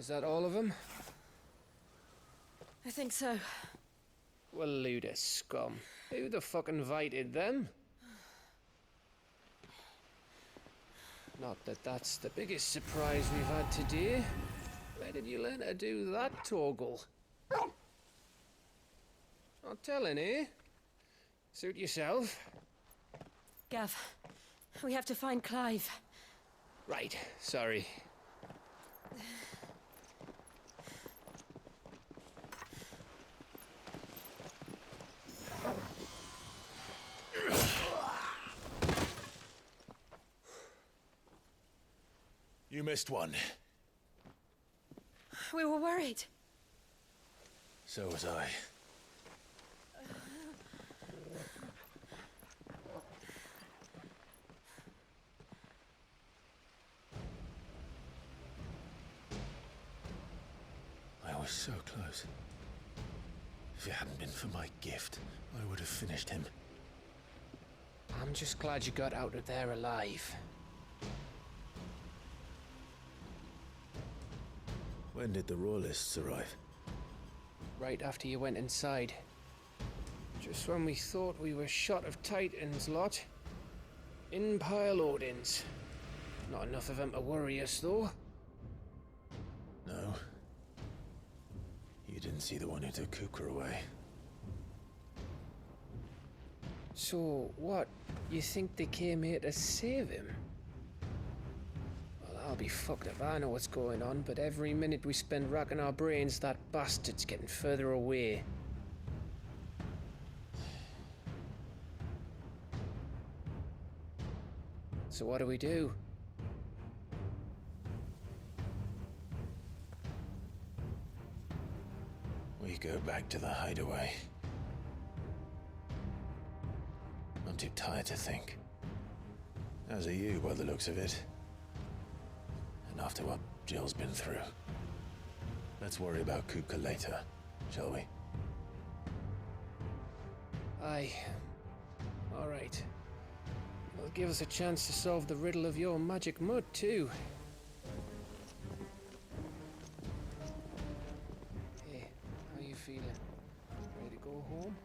Was that all of them? I think so. Well, load of scum. Who the fuck invited them? Not that that's the biggest surprise we've had today. Where did you learn to do that, Torgal? Not telling, eh? Suit yourself. Gav, we have to find Clive. Right, sorry. You missed one. We were worried. So was I. I was so close. If it hadn't been for my gift, I would have finished him. I'm just glad you got out of there alive. When did the Royalists arrive? Right after you went inside. Just when we thought we were shot of Titans lot. In pile Odins. Not enough of them to worry us, though. No. You didn't see the one who took Kukra away. So, what? You think they came here to save him? Well, I'll be fucked if I know what's going on, but every minute we spend racking our brains, that bastard's getting further away. So what do we do? We go back to the hideaway. I'm too tired to think. As are you, by the looks of it. And after what Jill's been through. Let's worry about Kupka later, shall we? Aye. All right. It'll give us a chance to solve the riddle of your magic mud, too. Hey, how you feeling? Ready to go home?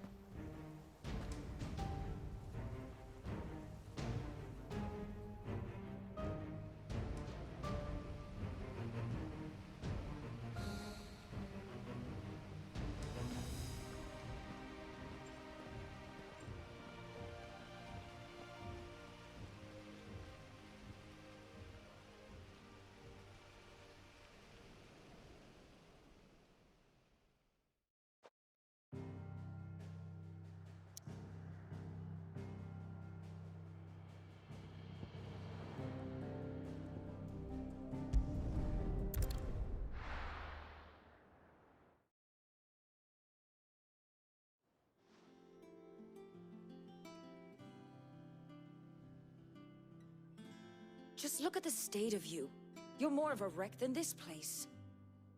Just look at the state of you. You're more of a wreck than this place.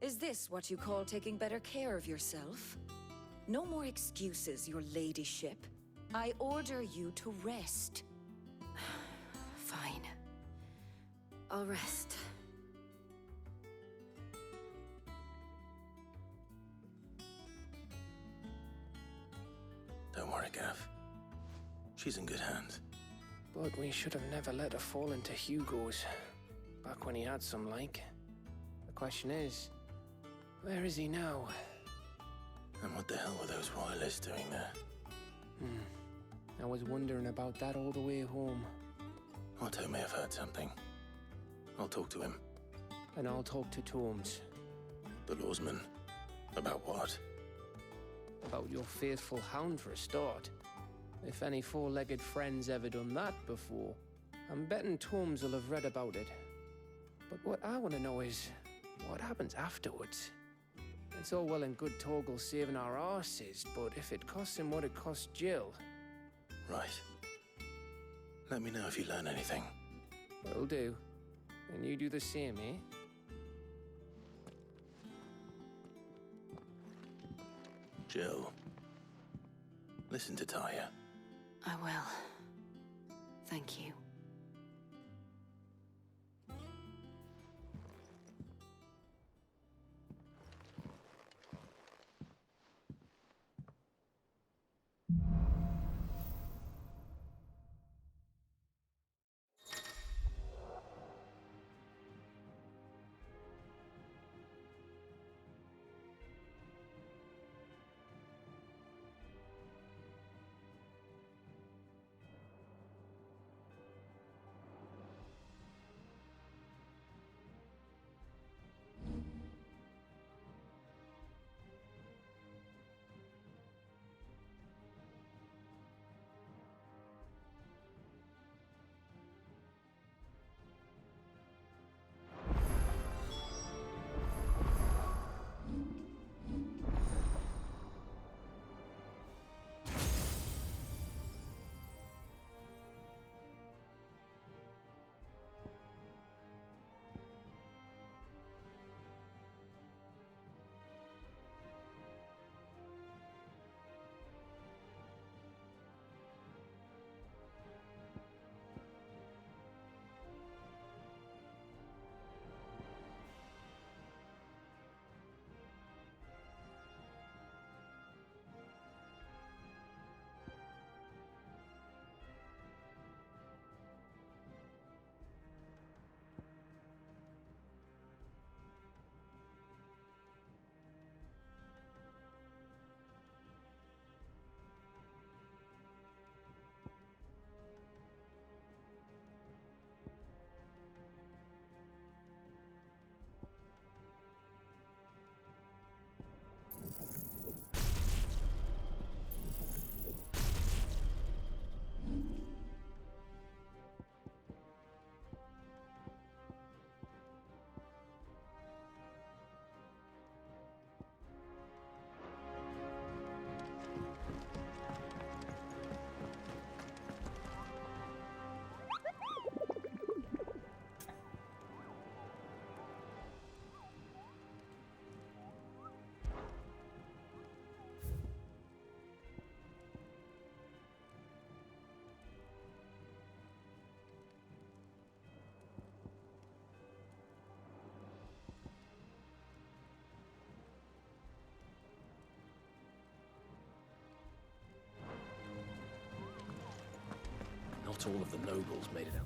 Is this what you call taking better care of yourself? No more excuses, your ladyship. I order you to rest. Fine. I'll rest. Don't worry, Gav. She's in good hands. But we should have never let her fall into Hugo's. Back when he had some like. The question is, where is he now? And what the hell were those royalists doing there? I was wondering about that all the way home. Otto may have heard something. I'll talk to him. And I'll talk to Tomes. The lawsman. About what? About your faithful hound for a start. If any four-legged friend's ever done that before, I'm betting Tomes will have read about it. But what I want to know is, what happens afterwards? It's all well and good Torgal saving our arses, but if it costs him what it cost Jill... Right. Let me know if you learn anything. Will do. And you do the same, eh? Jill. Listen to Taya. I will. Thank you. not all of the nobles made it out.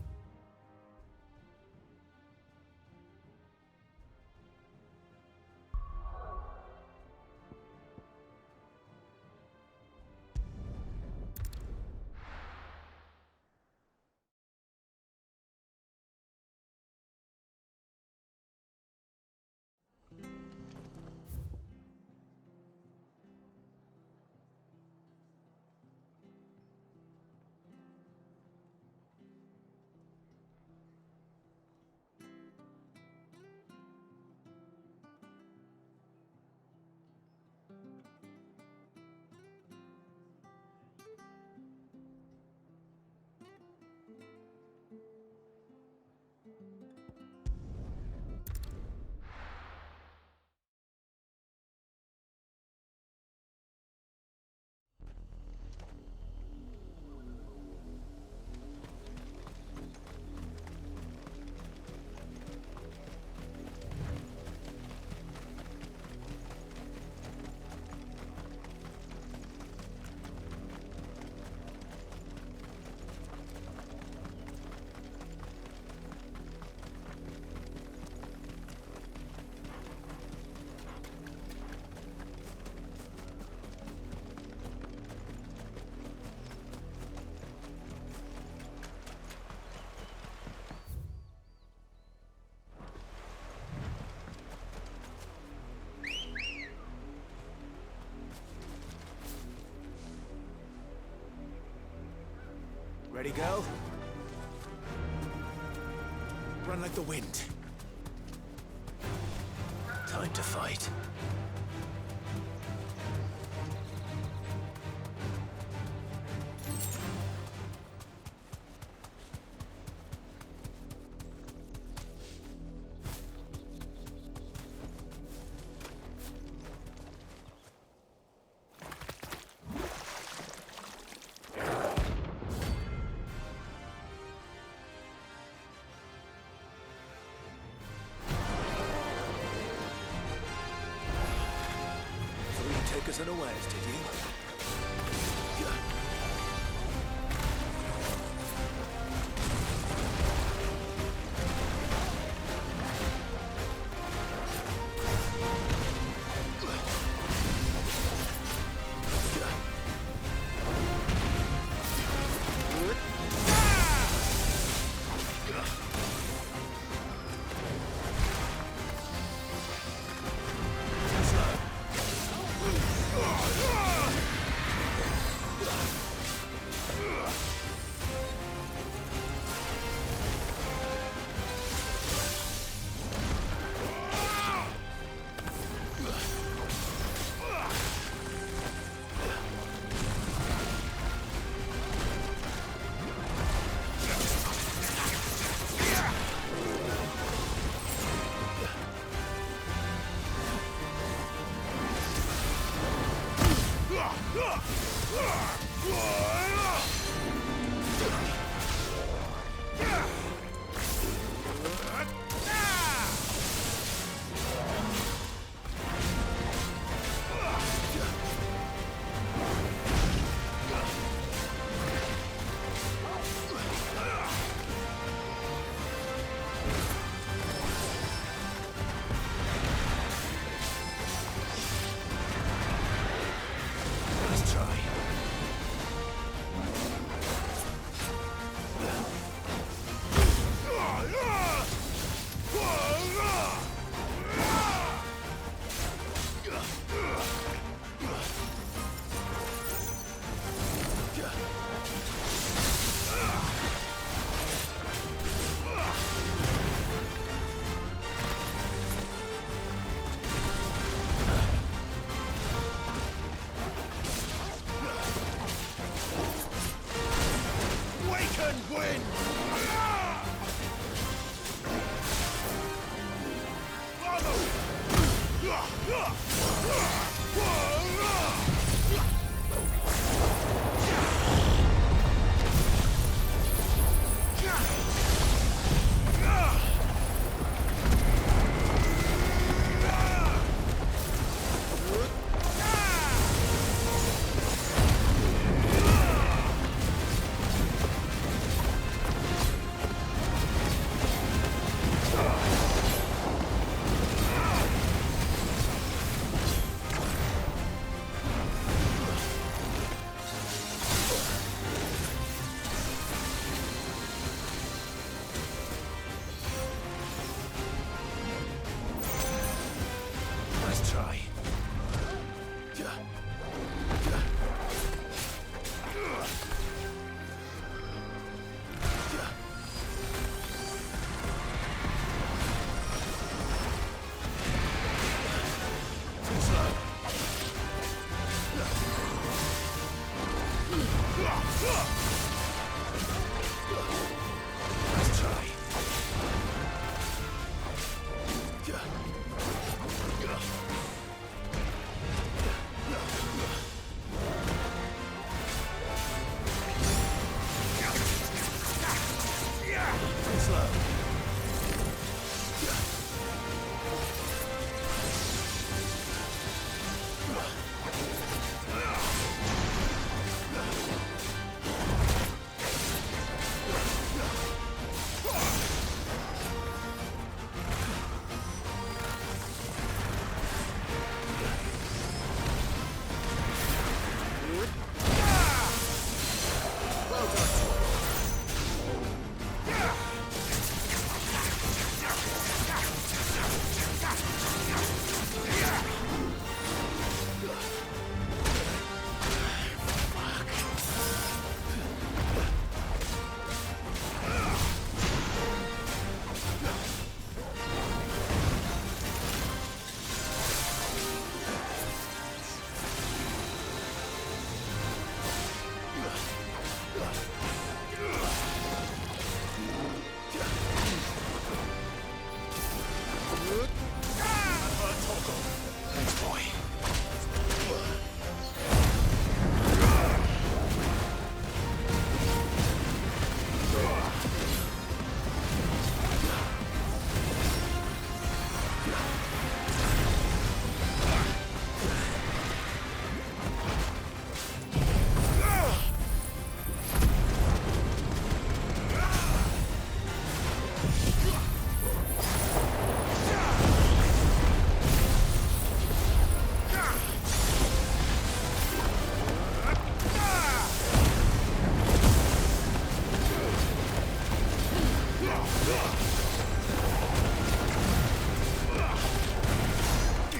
Ready, go? Run like the wind. Time to fight. Take us unawares, did you? slow.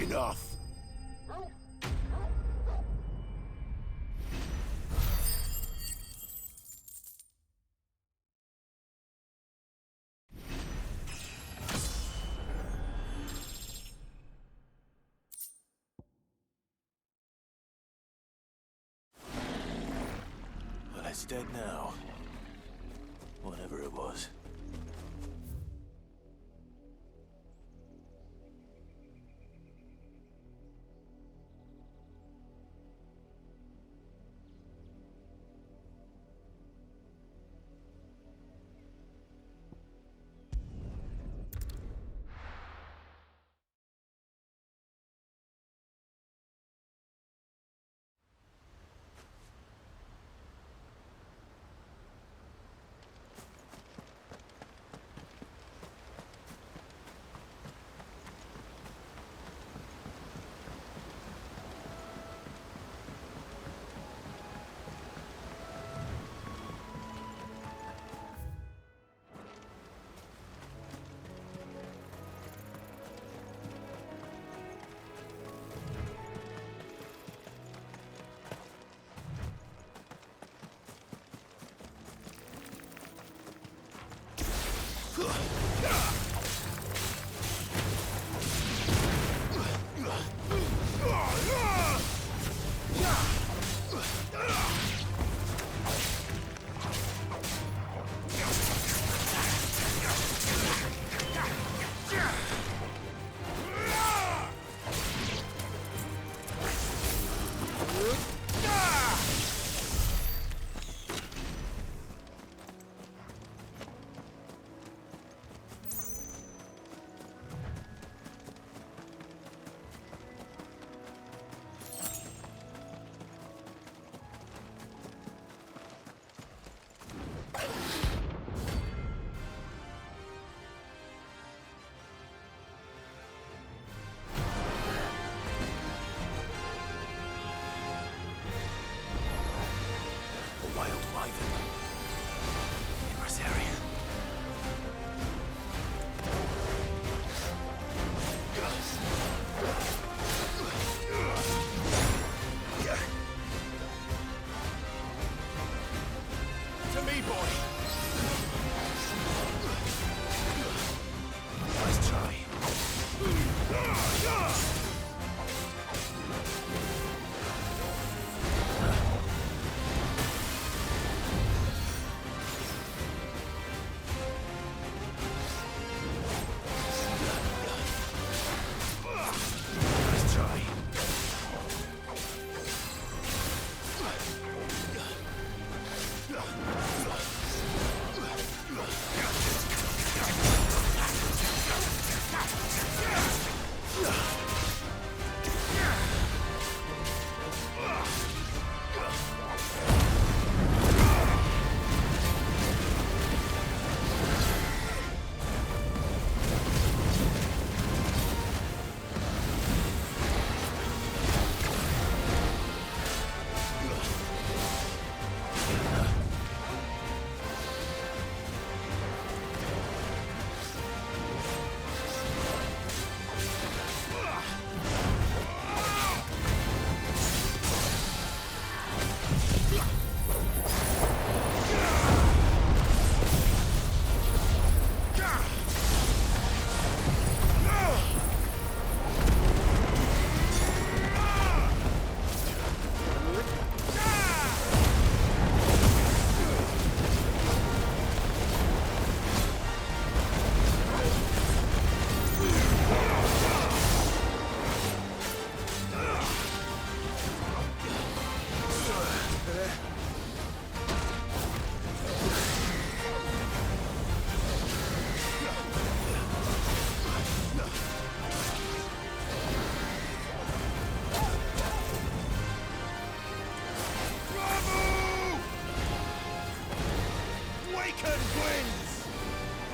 Enough. Well, it's dead now. Whatever it was.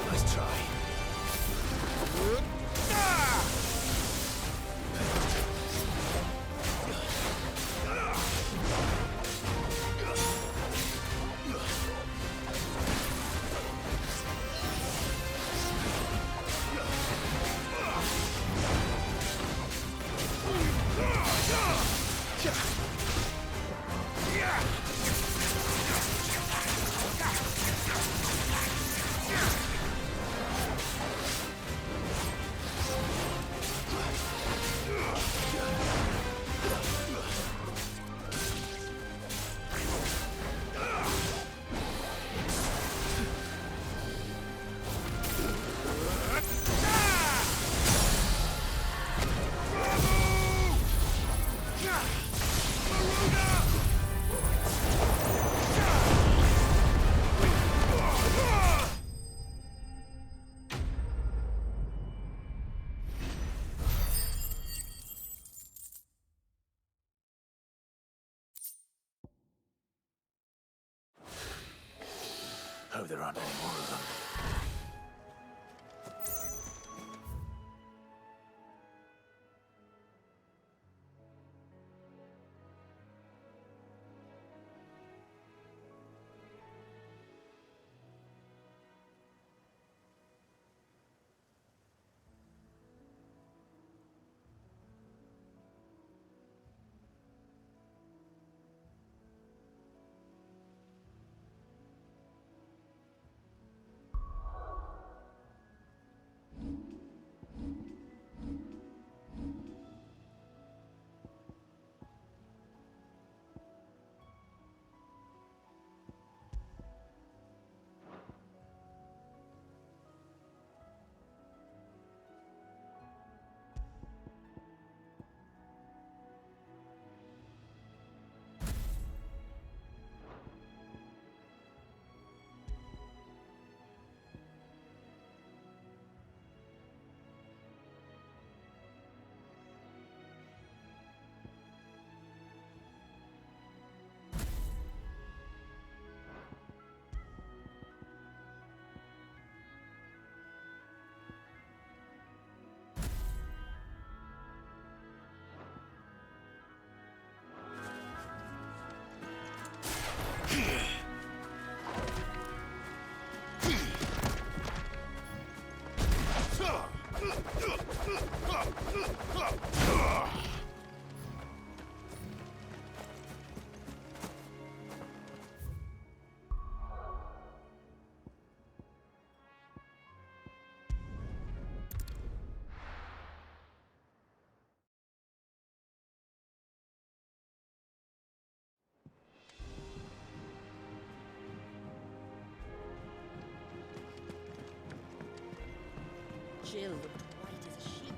Nice try. Hope there aren't any more of them. Jill looked white as a sheet.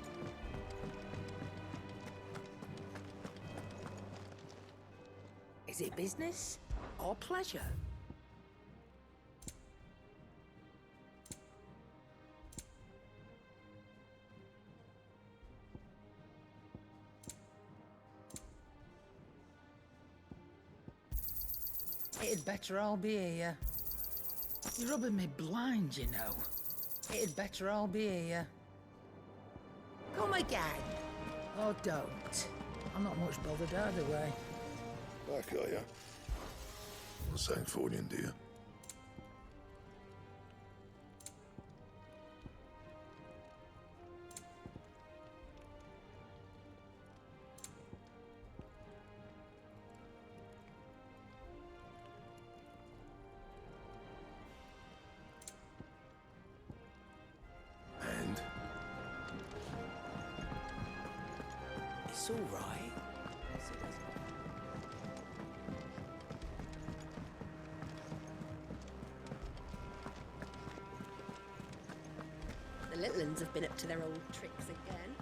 Is it business or pleasure? It'd better all be here. You're rubbing me blind, you know. It'd better all be here. Come again. Or don't. I'm not much bothered either way. Back, are ya? Well, Sancfordian, do you? And? It's all right. The little uns have been up to their old tricks again.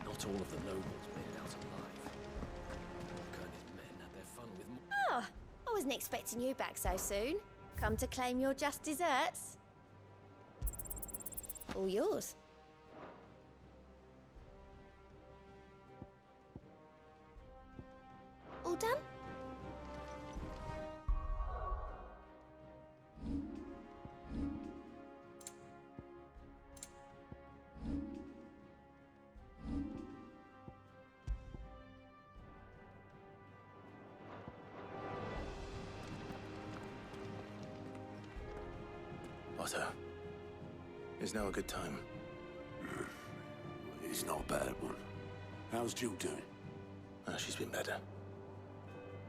Not all of the nobles made it out alive. Orkhanid men had their fun with Oh, I wasn't expecting you back so soon. Come to claim your just desserts? All yours. All done? Otto, is now a good time? It's not a bad one. How's Jill doing? She's been better.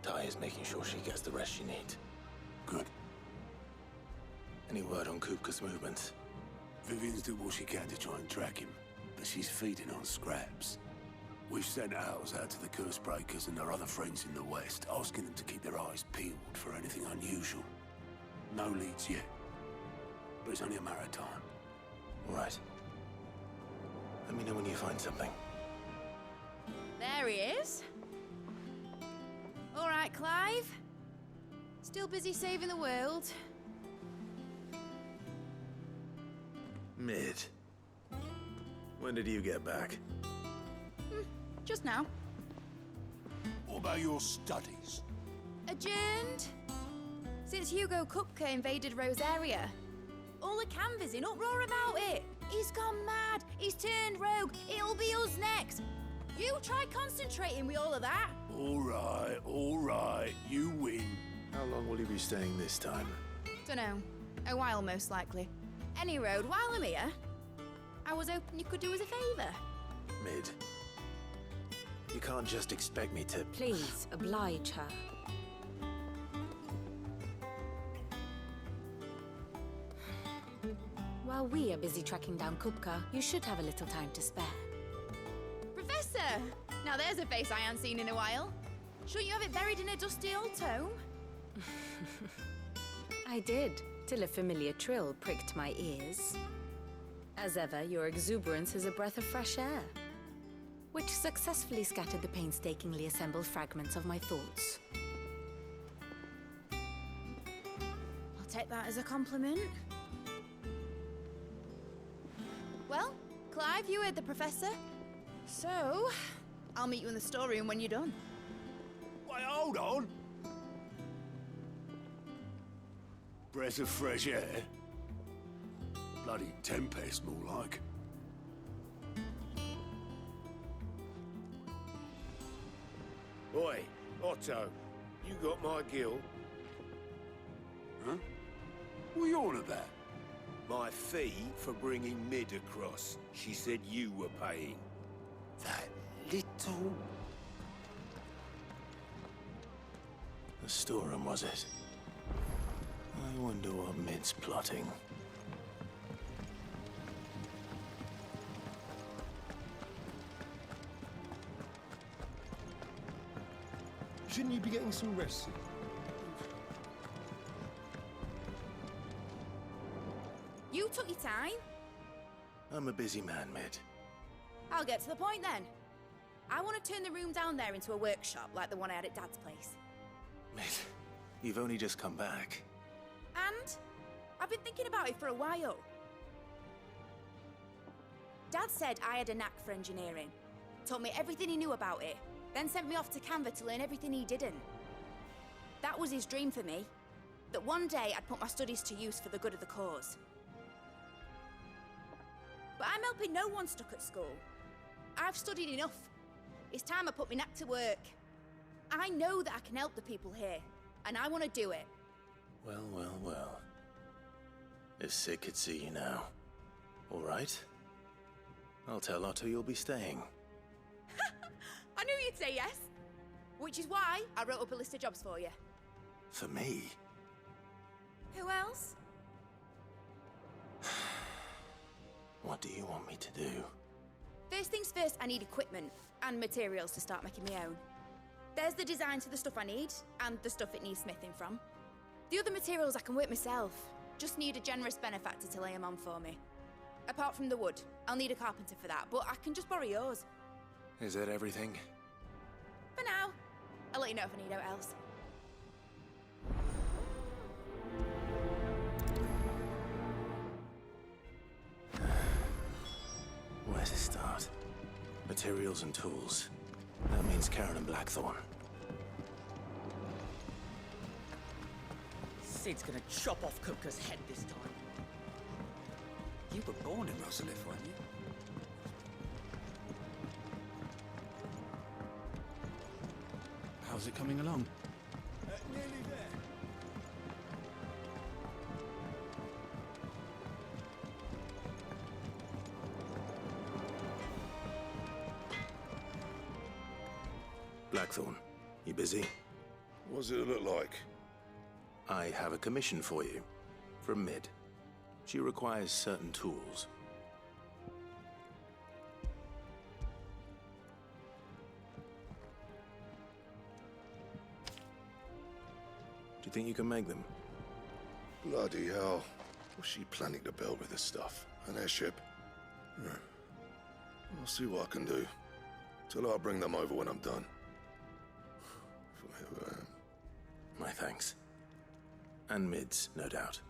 Ty is making sure she gets the rest she needs. Good. Any word on Kupka's movements? Vivian's did what she can to try and track him, but she's feeding on scraps. We've sent ours out to the Cursebreakers and their other friends in the West, asking them to keep their eyes peeled for anything unusual. No leads yet, but it's only a matter of time. Right. Let me know when you find something. There he is. All right, Clive. Still busy saving the world. Mid. When did you get back? Just now. What about your studies? Adjourned. Since Hugo Kupka invaded Rosaria. All the canvas in uproar about it. He's gone mad. He's turned rogue. It'll be us next. You try concentrating with all of that. All right, you win. How long will you be staying this time? Dunno. A while, most likely. Any road, while I'm here, I was hoping you could do us a favour. Mid. You can't just expect me to... Please, oblige her. While we are busy tracking down Kupka, you should have a little time to spare. Professor! Now there's a face I haven't seen in a while. Shouldn't you have it buried in a dusty old tome? I did, till a familiar trill pricked my ears. As ever, your exuberance is a breath of fresh air, which successfully scattered the painstakingly assembled fragments of my thoughts. I'll take that as a compliment. Well, Clive, you heard the professor. So, I'll meet you in the storeroom when you're done. Wait, hold on. Breath of fresh air? Bloody tempest, more like. Oi, Otto, you got my gill? Huh? What are you on about? My fee for bringing Mid across. She said you were paying. That little... The storeroom, was it? I wonder what Mid's plotting. Shouldn't you be getting some rest soon? You took your time. I'm a busy man, Mid. I'll get to the point then. I want to turn the room down there into a workshop like the one I had at Dad's place. Mid, you've only just come back. And I've been thinking about it for a while. Dad said I had a knack for engineering. Told me everything he knew about it. Then sent me off to Canva to learn everything he didn't. That was his dream for me. That one day I'd put my studies to use for the good of the cause. But I'm helping no one stuck at school. I've studied enough. It's time I put my knack to work. I know that I can help the people here, and I want to do it. Well, well, well. If Sid could see you now. All right. I'll tell Otto you'll be staying. I knew you'd say yes. Which is why I wrote up a list of jobs for you. For me? Who else? What do you want me to do? First things first, I need equipment and materials to start making my own. There's the designs for the stuff I need, and the stuff it needs smithing from. The other materials I can work myself. Just need a generous benefactor to lay them on for me. Apart from the wood, I'll need a carpenter for that, but I can just borrow yours. Is that everything? For now. I'll let you know if I need out else. Where to start? Materials and tools. That means Karen and Blackthorn. Sid's gonna chop off Kupka's head this time. You were born in Rosalith, weren't you? How's it coming along? Nearly there. Blackthorn. You busy? What does it look like? I have a commission for you. From Mid. She requires certain tools. Do you think you can make them? Bloody hell. What's she planning to build with this stuff? An airship? I'll see what I can do. Tell her I'll bring them over when I'm done. My thanks. And Mid's, no doubt.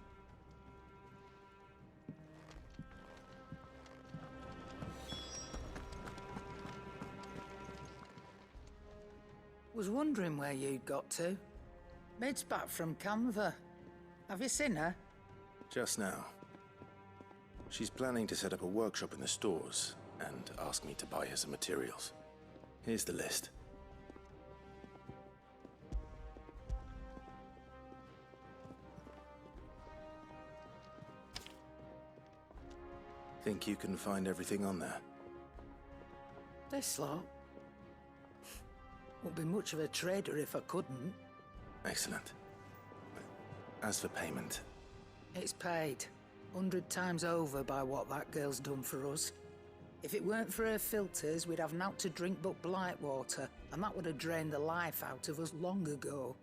Was wondering where you'd got to. Mid's back from Canva. Have you seen her? Just now. She's planning to set up a workshop in the stores and ask me to buy her some materials. Here's the list. Think you can find everything on there? This lot? Wouldn't be much of a trader if I couldn't. Excellent. As for payment... It's paid. 100 times over by what that girl's done for us. If it weren't for her filters, we'd have naught to drink but blight water, and that would have drained the life out of us long ago.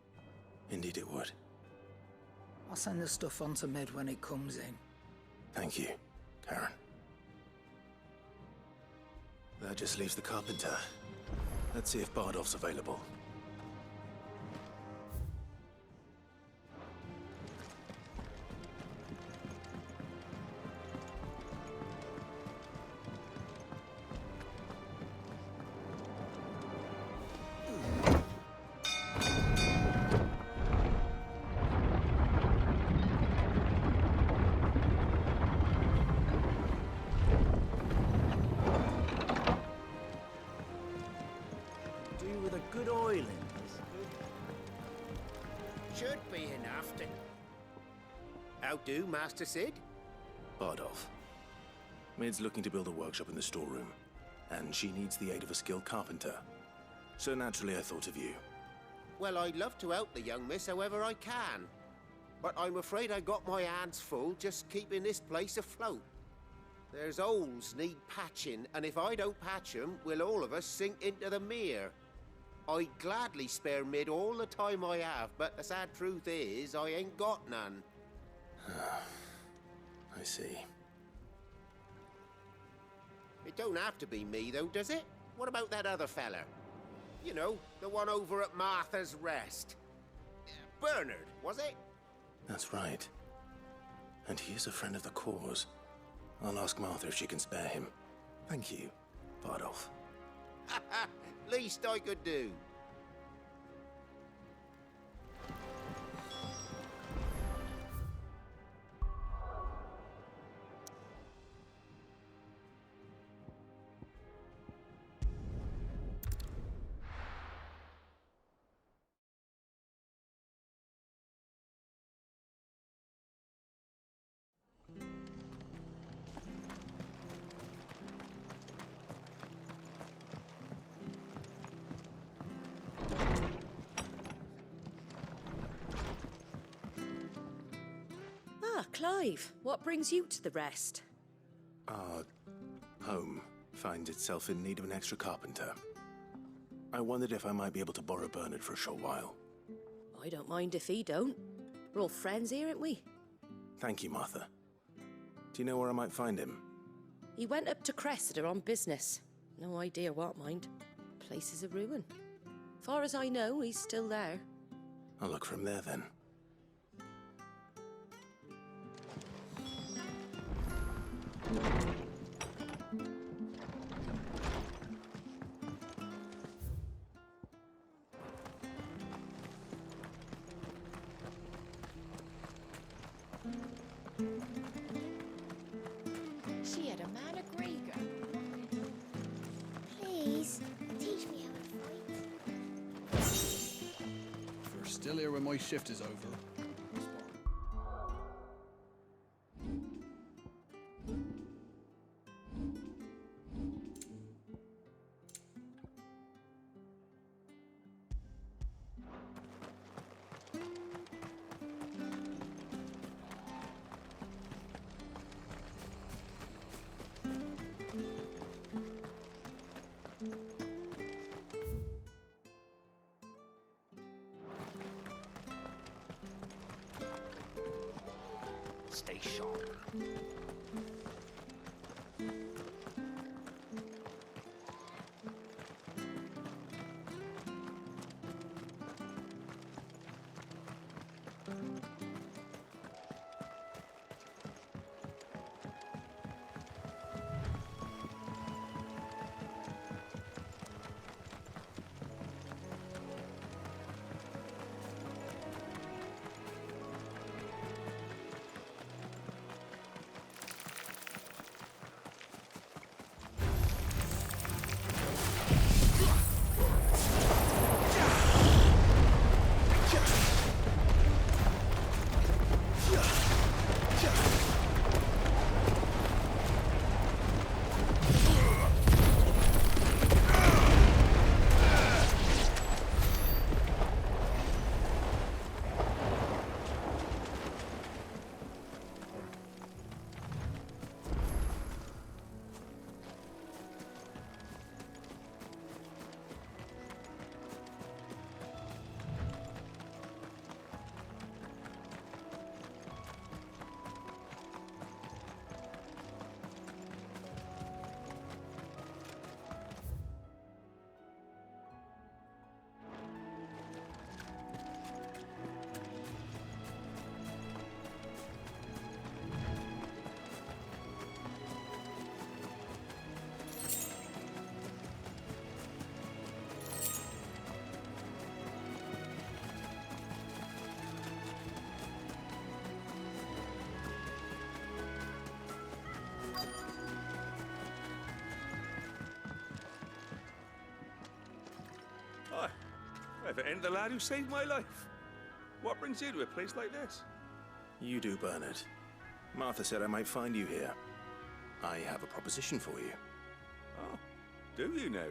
Indeed it would. I'll send the stuff on to Mid when it comes in. Thank you, Karen. That just leaves the carpenter. Let's see if Bardolph's available. Good oiling. Should be enough to... How do, Master Sid? Bardolph. Mid's looking to build a workshop in the storeroom, and she needs the aid of a skilled carpenter. So naturally I thought of you. Well, I'd love to help the young miss however I can. But I'm afraid I got my hands full just keeping this place afloat. There's holes need patching, and if I don't patch them, we'll all of us sink into the mere. I'd gladly spare Mid all the time I have, but the sad truth is, I ain't got none. I see. It don't have to be me, though, does it? What about that other fella? You know, the one over at Martha's Rest. Bernard, was it? That's right. And he is a friend of the cause. I'll ask Martha if she can spare him. Thank you, Bardolph. Least I could do. Clive, what brings you to the Rest? Our home finds itself in need of an extra carpenter. I wondered if I might be able to borrow Bernard for a short while. I don't mind if he don't. We're all friends here, aren't we? Thank you, Martha. Do you know where I might find him? He went up to Cressida on business. No idea what, mind. Place is a ruin. Far as I know, he's still there. I'll look for him there, then. She had a man a Grieger. Please, teach me how to fight. If you're still here when my shift is over. Stay sharp. If it ain't the lad who saved my life. What brings you to a place like this? You do, Bernard. Martha said I might find you here. I have a proposition for you. Oh, do you now?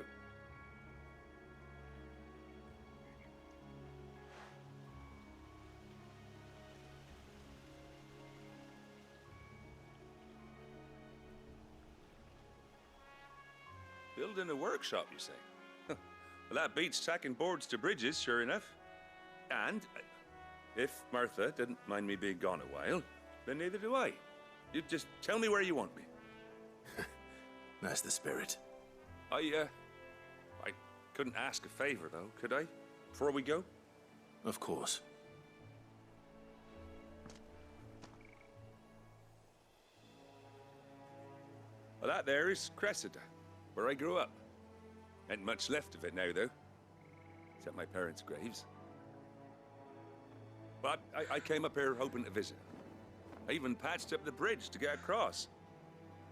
Building a workshop, you say? Well, that beats tacking boards to bridges, sure enough. And if Martha didn't mind me being gone a while, then neither do I. You just tell me where you want me. That's the spirit. I couldn't ask a favor, though, could I? Before we go? Of course. Well, that there is Cressida, where I grew up. Ain't much left of it now, though. Except my parents' graves. But I came up here hoping to visit. I even patched up the bridge to get across.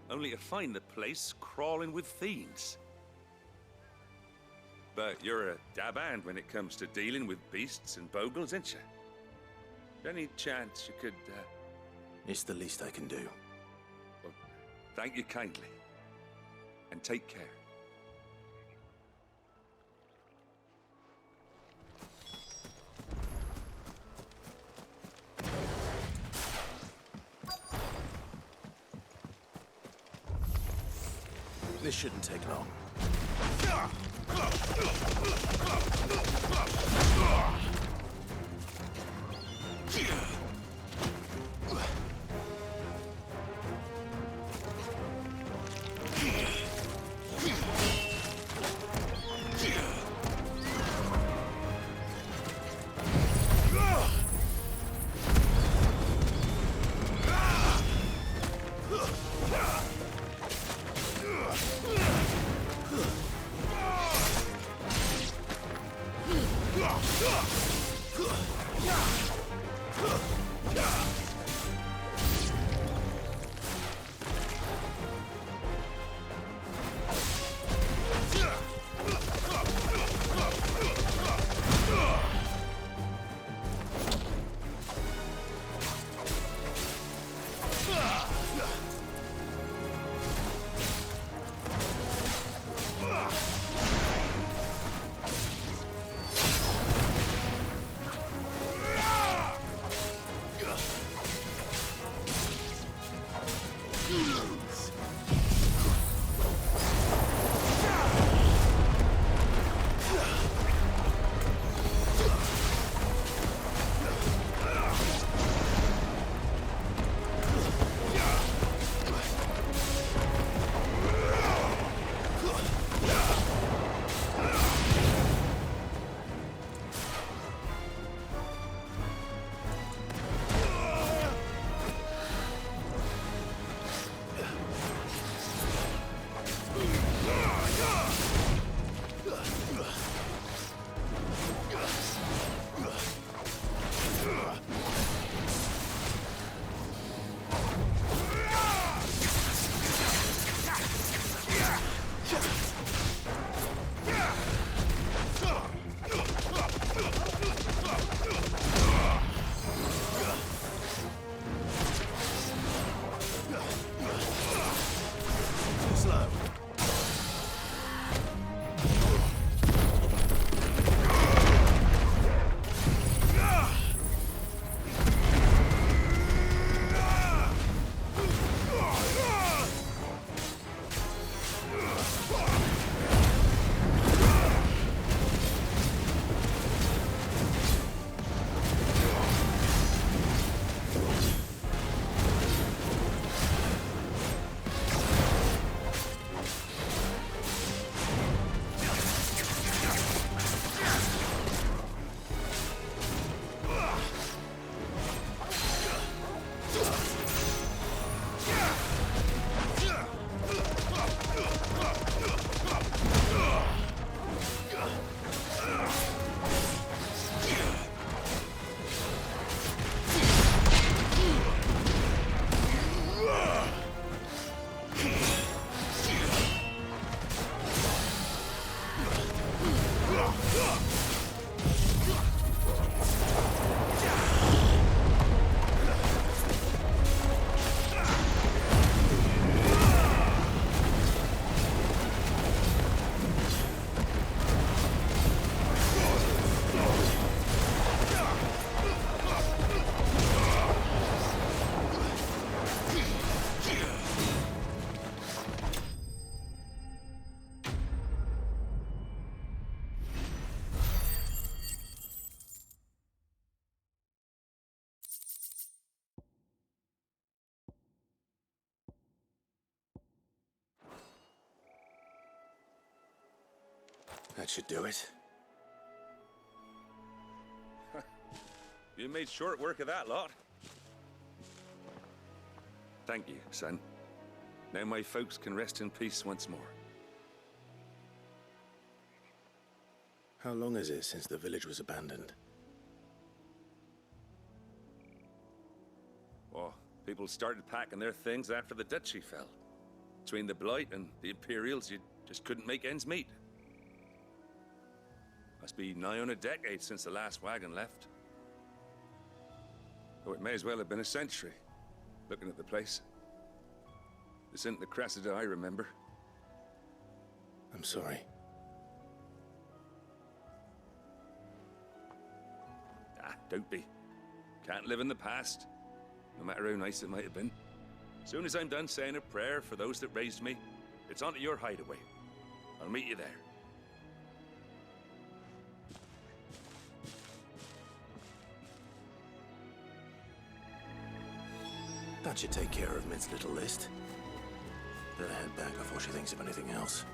Only to find the place crawling with fiends. But you're a dab hand when it comes to dealing with beasts and bogles, ain't you? Any chance you could, It's the least I can do. Well, thank you kindly. And take care. This shouldn't take long. Ugh! That should do it. You made short work of that lot. Thank you, son. Now my folks can rest in peace once more. How long is it since the village was abandoned? Oh, people started packing their things after the duchy fell. Between the Blight and the Imperials, you just couldn't make ends meet. Must be nigh on a decade since the last wagon left. Oh, it may as well have been a century, looking at the place. This isn't the Cressida I remember. I'm sorry. Ah, don't be. Can't live in the past, no matter how nice it might have been. Soon as I'm done saying a prayer for those that raised me, it's on to your hideaway. I'll meet you there. That should take care of Mid's little list. Better head back before she thinks of anything else.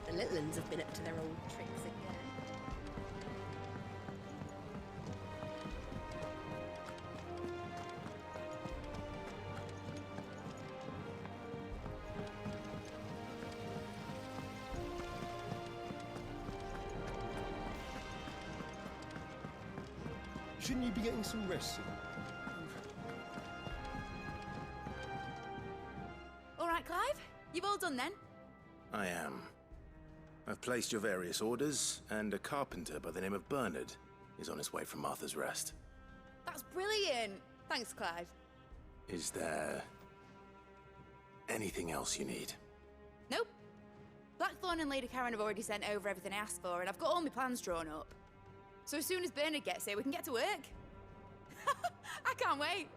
The little ones have been up to their old tricks again. Shouldn't you be getting some rest soon? All right, Clive? You've all done then? I am. I've placed your various orders, and a carpenter by the name of Bernard is on his way from Martha's Rest. That's brilliant. Thanks, Clive. Is there anything else you need? Nope. Blackthorn and Lady Karen have already sent over everything I asked for, and I've got all my plans drawn up. So as soon as Bernard gets here, we can get to work. I can't wait.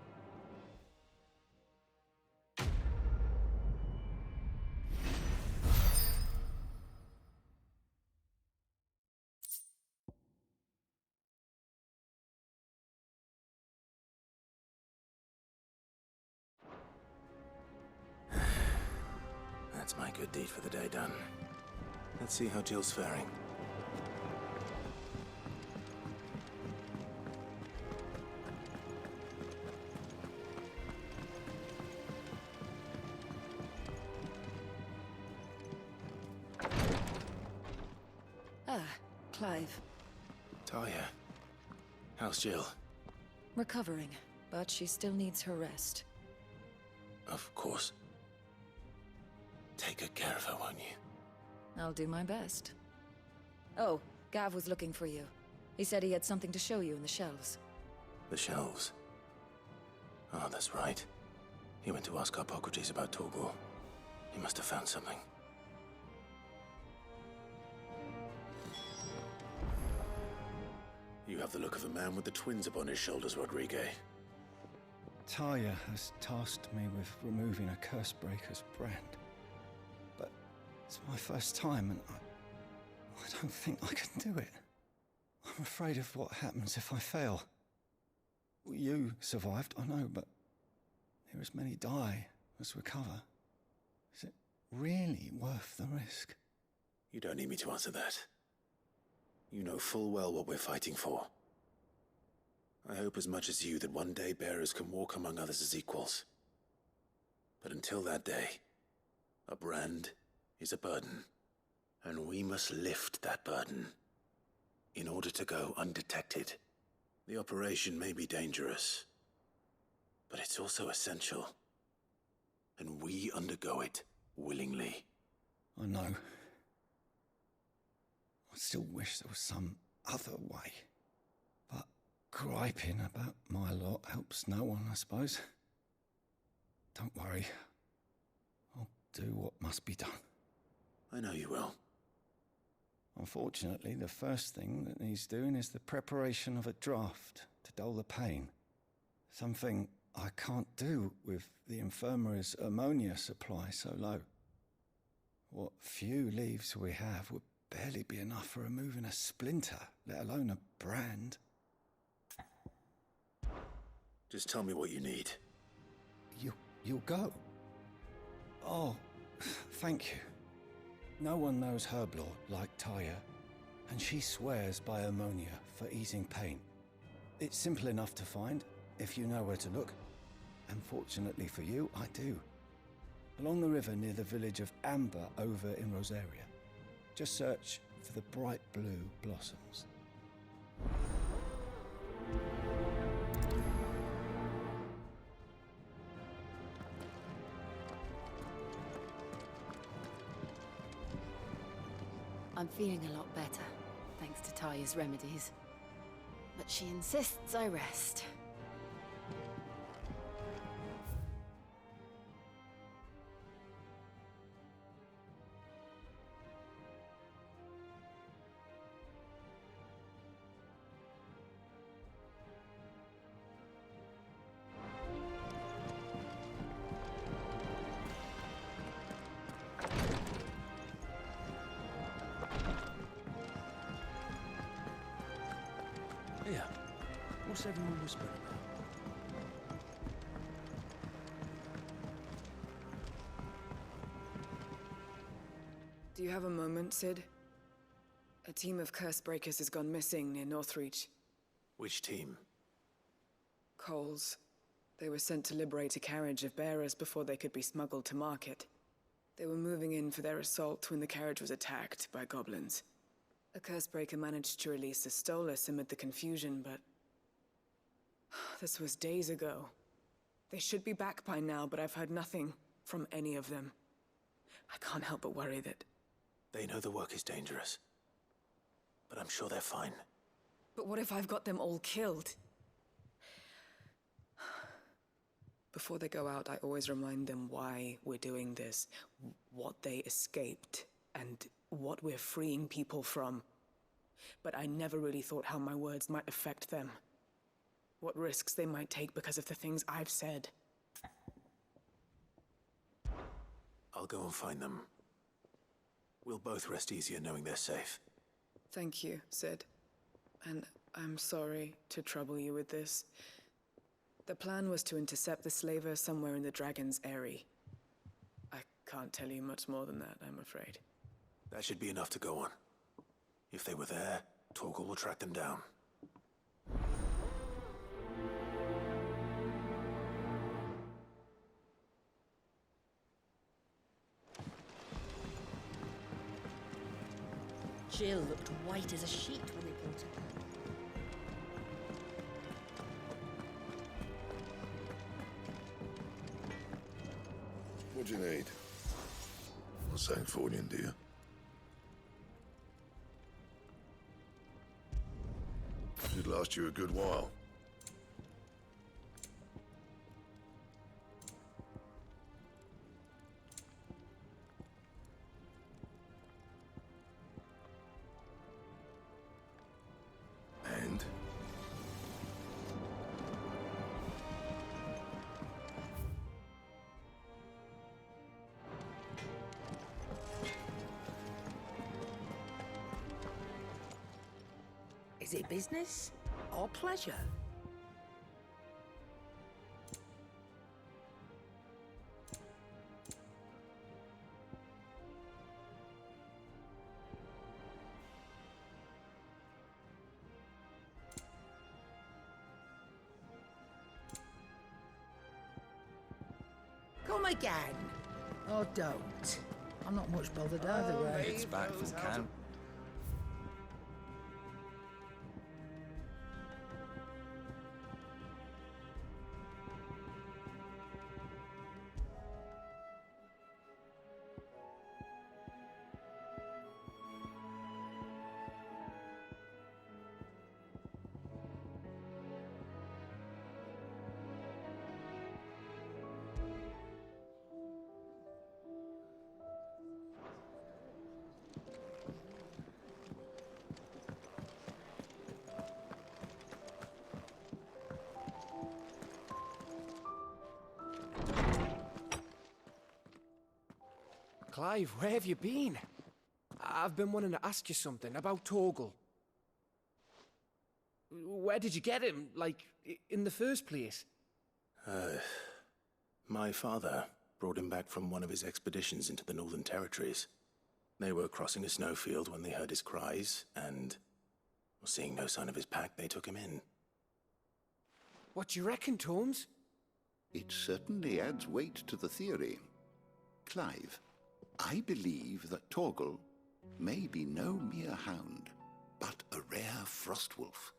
That's my good deed for the day done. Let's see how Jill's faring. Ah, Clive. Talia, how's Jill? Recovering, but she still needs her rest. Of course. Take good care of her, won't you? I'll do my best. Oh, Gav was looking for you. He said he had something to show you in the shelves. The shelves? Oh, that's right. He went to ask Hippocrates about Torgal. He must have found something. You have the look of a man with the twins upon his shoulders, Rodrigue. Talia has tasked me with removing a Cursebreaker's brand. But it's my first time, and I don't think I can do it. I'm afraid of what happens if I fail. You survived, I know, but there as many die as recover. Is it really worth the risk? You don't need me to answer that. You know full well what we're fighting for. I hope as much as you that one day bearers can walk among others as equals. But until that day, a brand is a burden, and we must lift that burden in order to go undetected. The operation may be dangerous, but it's also essential, and we undergo it willingly. I know. I still wish there was some other way. But griping about my lot helps no one, I suppose. Don't worry. I'll do what must be done. I know you will. Unfortunately, the first thing that needs doing is the preparation of a draft to dull the pain. Something I can't do with the infirmary's ammonia supply so low. What few leaves we have would barely be enough for removing a splinter, let alone a brand. Just tell me what you need. You'll go? Oh, thank you. No one knows herb lore like Taya, and she swears by ammonia for easing pain. It's simple enough to find, if you know where to look. And fortunately for you, I do. Along the river near the village of Amber over in Rosaria. Just search for the bright blue blossoms. I'm feeling a lot better, thanks to Taya's remedies. But she insists I rest. Yeah. What's everyone whispering about? Do you have a moment, Sid? A team of Cursebreakers has gone missing near Northreach. Which team? Coles. They were sent to liberate a carriage of bearers before they could be smuggled to market. They were moving in for their assault when the carriage was attacked by goblins. A Cursebreaker managed to release a Stolas amid the confusion, but... this was days ago. They should be back by now, but I've heard nothing from any of them. I can't help but worry that... They know the work is dangerous, but I'm sure they're fine. But what if I've got them all killed? Before they go out, I always remind them why we're doing this, what they escaped, and what we're freeing people from. But I never really thought how my words might affect them. What risks they might take because of the things I've said. I'll go and find them. We'll both rest easier knowing they're safe. Thank you, Sid. And I'm sorry to trouble you with this. The plan was to intercept the slaver somewhere in the Dragon's Eyrie. I can't tell you much more than that, I'm afraid. That should be enough to go on. If they were there, Torgal will track them down. Jill looked white as a sheet when they brought her. What do you need? Not saying fortune, do you? Should last you a good while. And? Is it business or pleasure? Come again. Or don't. I'm not much bothered either way. It's back from camp. Clive, where have you been? I've been wanting to ask you something about Torgal. Where did you get him, like, in the first place? My father brought him back from one of his expeditions into the Northern Territories. They were crossing a snowfield when they heard his cries, and, seeing no sign of his pack, they took him in. What do you reckon, Torms? It certainly adds weight to the theory. Clive, I believe that Torgal may be no mere hound, but a rare frostwolf,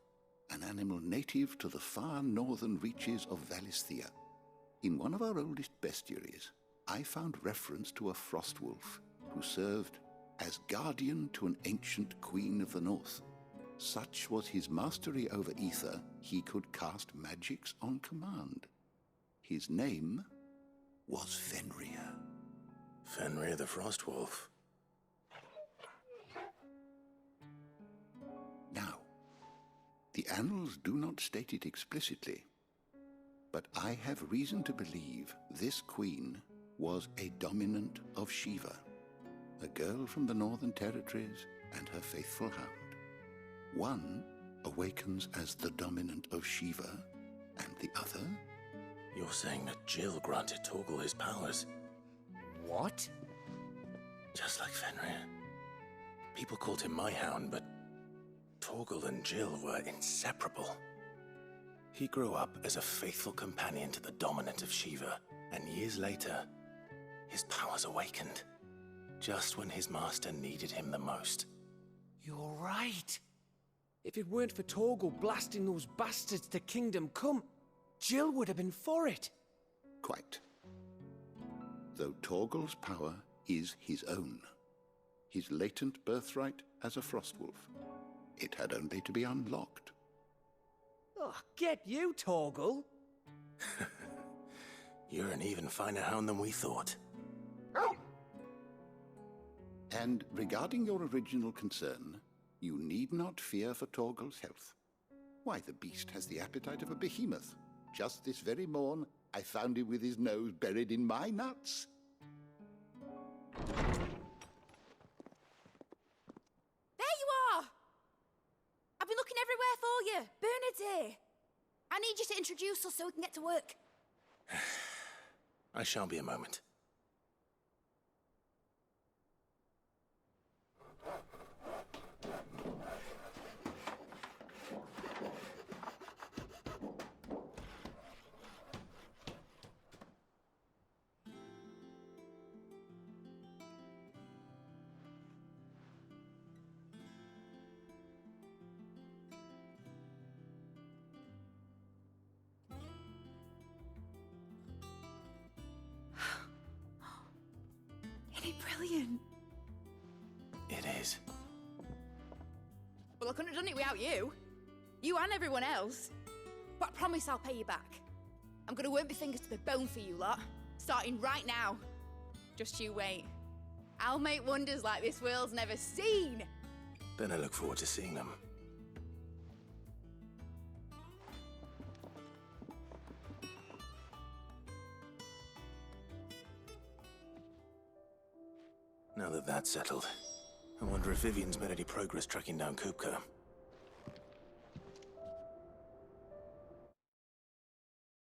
an animal native to the far northern reaches of Valisthea. In one of our oldest bestiaries, I found reference to a frostwolf who served as guardian to an ancient queen of the north. Such was his mastery over ether, he could cast magics on command. His name was Fenrir. Fenrir the Frostwolf. Now, the annals do not state it explicitly, but I have reason to believe this queen was a dominant of Shiva, a girl from the Northern Territories and her faithful hound. One awakens as the dominant of Shiva, and the other... You're saying that Jill granted Torgal his powers? What? Just like Fenrir. People called him my hound, but Torgal and Jill were inseparable. He grew up as a faithful companion to the dominant of Shiva, and years later, his powers awakened, just when his master needed him the most. You're right. If it weren't for Torgal blasting those bastards to Kingdom Come, Jill would have been for it. Quite. Though Torgal's power is his own, his latent birthright as a frostwolf, it had only to be unlocked. Oh, get you, Torgal! You're an even finer hound than we thought. And regarding your original concern, you need not fear for Torgal's health. Why, the beast has the appetite of a behemoth. Just this very morn, I found him with his nose buried in my nuts. There you are! I've been looking everywhere for you. Bernard's here. I need you to introduce us so we can get to work. I shall be a moment. Well, I couldn't have done it without you. You and everyone else. But I promise I'll pay you back. I'm gonna work my fingers to the bone for you lot, starting right now. Just you wait. I'll make wonders like this world's never seen. Then I look forward to seeing them. Now that that's settled, I wonder if Vivian's made any progress tracking down Kupka.